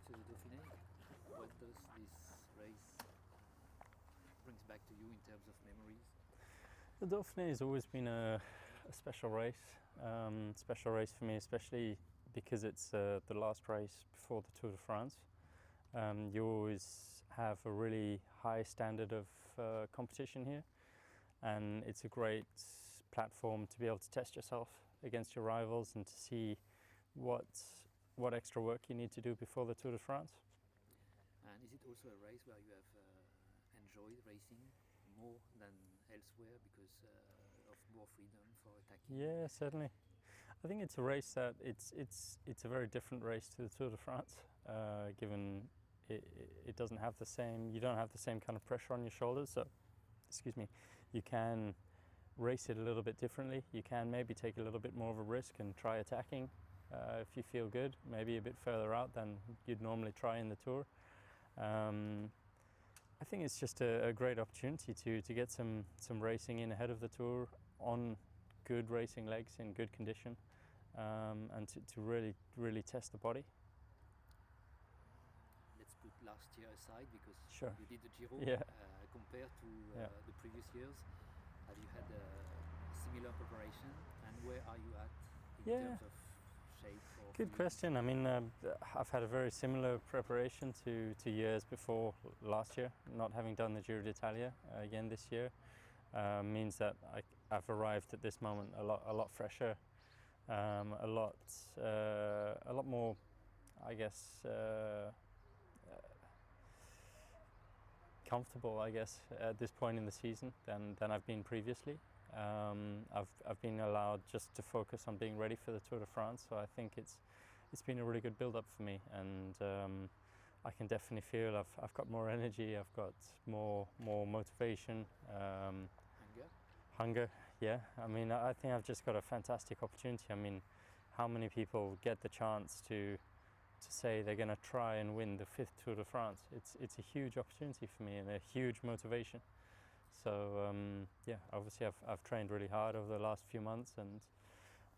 to the Dauphiné. What does this race brings back to you in terms of memories? The Dauphiné has always been a special race. Special race for me, especially because it's the last race before the Tour de France. You always have a really high standard of competition here, and it's a great platform to be able to test yourself against your rivals and to see what extra work you need to do before the Tour de France. And is it also a race where you have enjoyed racing more than elsewhere because of more freedom for attacking? Yeah, certainly. I think it's a race that it's a very different race to the Tour de France, given it doesn't have the same. You don't have the same kind of pressure on your shoulders. So, excuse me, you can race it a little bit differently. You can maybe take a little bit more of a risk and try attacking if you feel good, maybe a bit further out than you'd normally try in the Tour. I think it's just a great opportunity to get some racing in ahead of the Tour on good racing legs in good condition, and to really test the body. Let's put last year aside because Sure. you did the Giro. Yeah. Compared to Yeah. the previous years, have you had a similar preparation, and where are you at in Yeah. terms of shape? Or Good feeling? question. I mean, I've had a very similar preparation to years before last year. Not having done the Giro d'Italia again this year means that I've arrived at this moment a lot fresher, a lot more, I guess, comfortable, I guess, at this point in the season than I've been previously. I've been allowed just to focus on being ready for the Tour de France, so I think it's been a really good build-up for me, and I can definitely feel I've got more energy, I've got more motivation, hunger. Yeah, I mean, I think I've just got a fantastic opportunity. I mean, how many people get the chance to say they're going to try and win the 5th Tour de France? It's a huge opportunity for me and a huge motivation. So yeah, obviously I've trained really hard over the last few months, and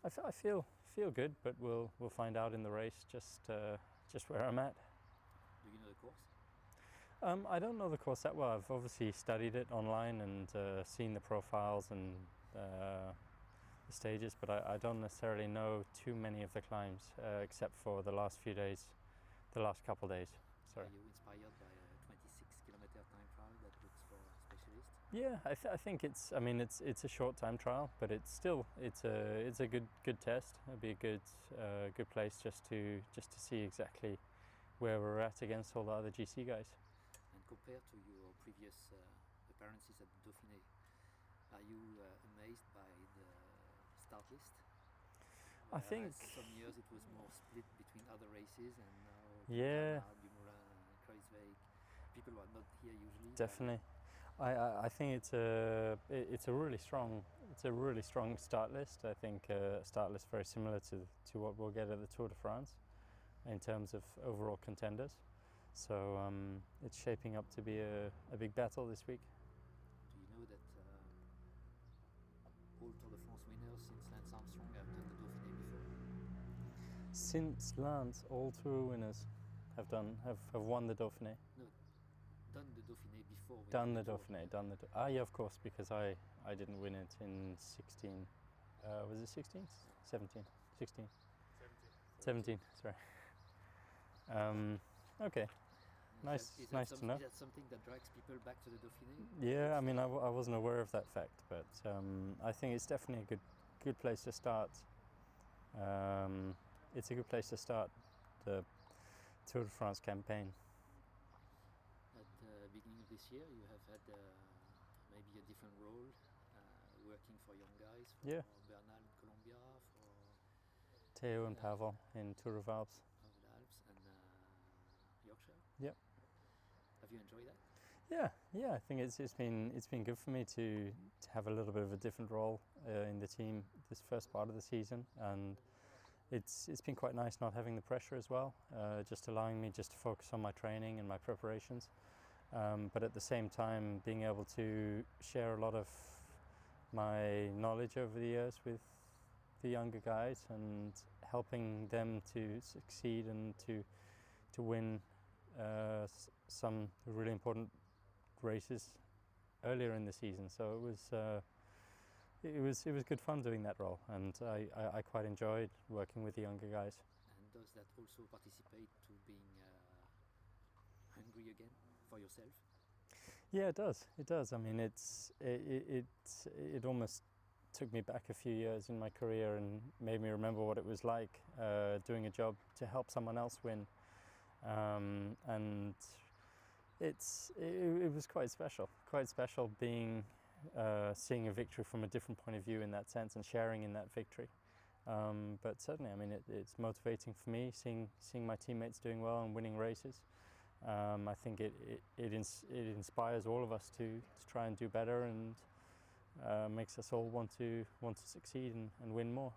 I feel good. But we'll find out in the race just where I'm at. Do you know the course? I don't know the course that well. I've obviously studied it online and seen the profiles and the stages, but I don't necessarily know too many of the climbs except for the last few days, the last couple days. Sorry. Are you inspired by a 26-kilometer time trial that looks for specialists? Yeah, I think it's. I mean, it's a short time trial, but it's a good test. It'll be a good place just to see exactly where we're at against all the other GC guys. And compared to your previous appearances at the Dauphiné, are you amazed by the start list? I think some years it was more split between other races, and now Yeah. Dumoulin, Kruiswijk, people who are not here usually. Definitely, I think it's a really strong start list. I think a start list very similar to what we'll get at the Tour de France in terms of overall contenders. So it's shaping up to be a big battle this week. Do you know that all Tour de France winners since Lance Armstrong have done the Dauphiné before? Since Lance, all Tour winners have won the Dauphiné. No, done the Dauphiné before. Winning Done the Tour. Dauphiné, yeah, of course, because I didn't win it in 16. Was it 16? 17? 16? 17. Sorry. Okay. Nice to know. Is that something that drags people back to the Dauphiné? Yeah, I mean, I wasn't aware of that fact, but I think it's definitely a good place to start. It's a good place to start the Tour de France campaign. At the beginning of this year, you have had maybe a different role, working for young guys, for Yeah. Bernal in Colombia, for Theo and Pavel in Tour of Alps. the Alps and Yorkshire. Yep. Have you enjoyed that? Yeah. I think it's been good for me to have a little bit of a different role in the team this first part of the season, and it's been quite nice not having the pressure as well, just allowing me just to focus on my training and my preparations, but at the same time being able to share a lot of my knowledge over the years with the younger guys and helping them to succeed and to to win some really important races earlier in the season. So it was good fun doing that role, and I quite enjoyed working with the younger guys. And does that also participate to being hungry again for yourself? Yeah, it does. It does. I mean, it almost took me back a few years in my career and made me remember what it was like doing a job to help someone else win, and it was quite special. Quite special being seeing a victory from a different point of view in that sense and sharing in that victory. But certainly, I mean, it's motivating for me seeing my teammates doing well and winning races. I think it inspires all of us to try and do better, and makes us all want to succeed and win more.